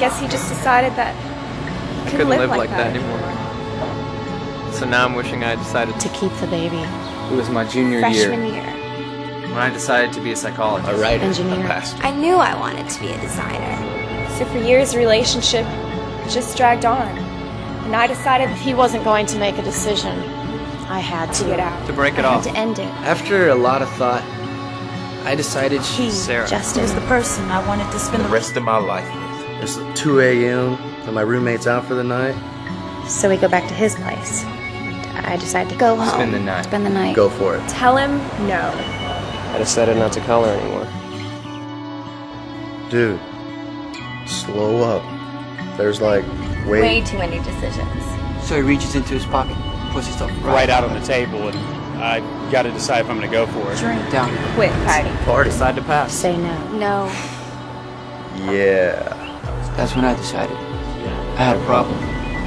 guess he just decided that I couldn't live like that anymore. So now I'm wishing I had decided to keep the baby. It was my junior freshman year. year. When I decided to be a psychologist, a writer, engineer. a pastor. I knew I wanted to be a designer. So for years, the relationship just dragged on. And I decided if he wasn't going to make a decision, I had to get out. To break it I off. had to end it. After a lot of thought, I decided Sarah. Justin was the person I wanted to spend the rest of my life with. It's 2 a.m. and my roommate's out for the night. So we go back to his place. I decided to go home. spend the night. Spend the night. Go for it. Tell him no. I decided not to call her anymore. Dude, slow up. There's like Way too many decisions. So he reaches into his pocket, puts his stuff right out on the table, and I got to decide if I'm going to go for it. drink. down. Quit party. Decide to pass. Say no. No. Yeah. That's when I decided I had a problem.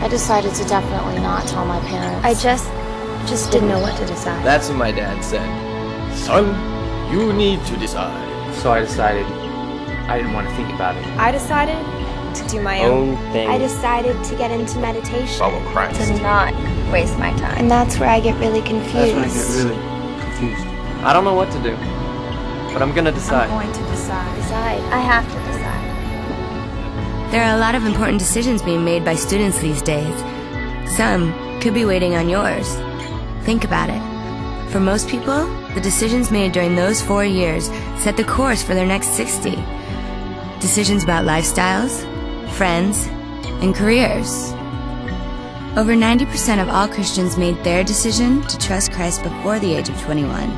I decided to definitely not tell my parents. I just didn't know what to decide. That's what my dad said. Son, you need to decide. So I decided I didn't want to think about it. I decided to do my own thing. I decided to get into meditation. Follow Christ. To not waste my time. And that's where I get really confused. That's when I get really confused. I don't know what to do, but I'm gonna decide. I'm going to decide. Decide. I have to decide. There are a lot of important decisions being made by students these days. Some could be waiting on yours. Think about it. For most people, the decisions made during those 4 years set the course for their next 60. Decisions about lifestyles, friends, and careers. Over 90% of all Christians made their decision to trust Christ before the age of 21.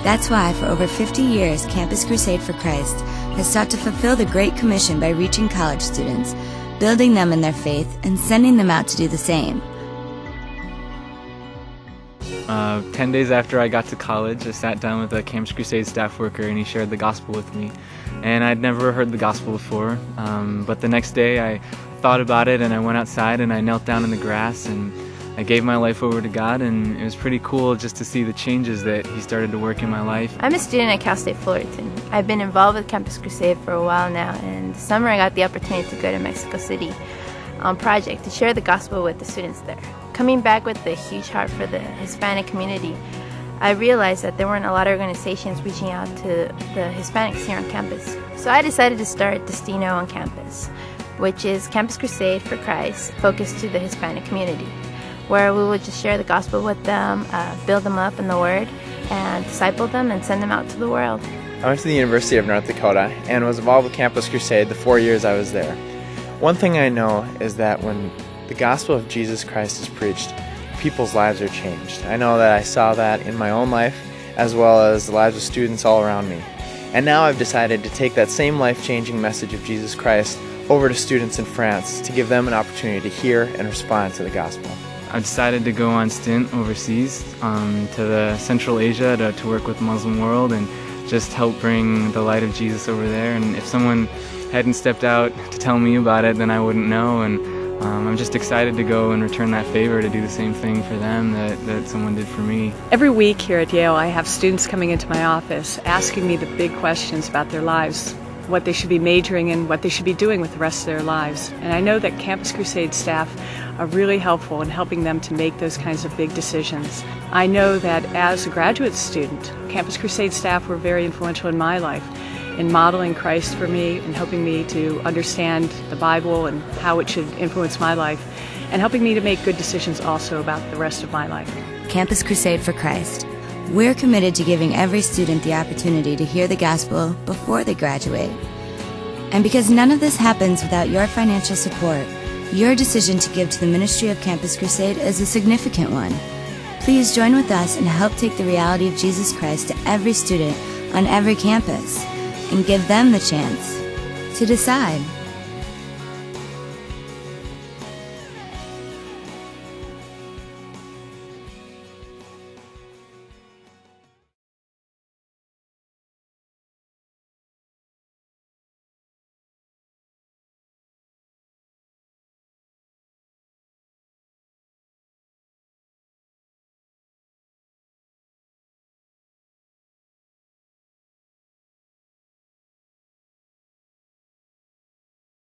That's why for over 50 years, Campus Crusade for Christ has sought to fulfill the Great Commission by reaching college students, building them in their faith, and sending them out to do the same. 10 days after I got to college, I sat down with a Campus Crusade staff worker and he shared the gospel with me. And I'd never heard the gospel before, but the next day I thought about it and I went outside and I knelt down in the grass and I gave my life over to God, and it was pretty cool just to see the changes that He started to work in my life. I'm a student at Cal State Fullerton. I've been involved with Campus Crusade for a while now, and this summer I got the opportunity to go to Mexico City on project to share the gospel with the students there. Coming back with a huge heart for the Hispanic community, I realized that there weren't a lot of organizations reaching out to the Hispanics here on campus. So I decided to start Destino on campus, which is Campus Crusade for Christ, focused to the Hispanic community, where we would just share the gospel with them, build them up in the Word, and disciple them and send them out to the world. I went to the University of North Dakota and was involved with Campus Crusade the 4 years I was there. One thing I know is that when the gospel of Jesus Christ is preached, people's lives are changed. I know that I saw that in my own life as well as the lives of students all around me. And now I've decided to take that same life-changing message of Jesus Christ over to students in France to give them an opportunity to hear and respond to the gospel. I decided to go on stint overseas to the Central Asia to work with the Muslim world and just help bring the light of Jesus over there. And if someone hadn't stepped out to tell me about it, then I wouldn't know. And I'm just excited to go and return that favor, to do the same thing for them that someone did for me. Every week here at Yale, I have students coming into my office asking me the big questions about their lives, what they should be majoring in, what they should be doing with the rest of their lives. And I know that Campus Crusade staff are really helpful in helping them to make those kinds of big decisions. I know that as a graduate student, Campus Crusade staff were very influential in my life, in modeling Christ for me and helping me to understand the Bible and how it should influence my life, and helping me to make good decisions also about the rest of my life. Campus Crusade for Christ. We're committed to giving every student the opportunity to hear the gospel before they graduate. And because none of this happens without your financial support, your decision to give to the ministry of Campus Crusade is a significant one. Please join with us and help take the reality of Jesus Christ to every student on every campus, and give them the chance to decide.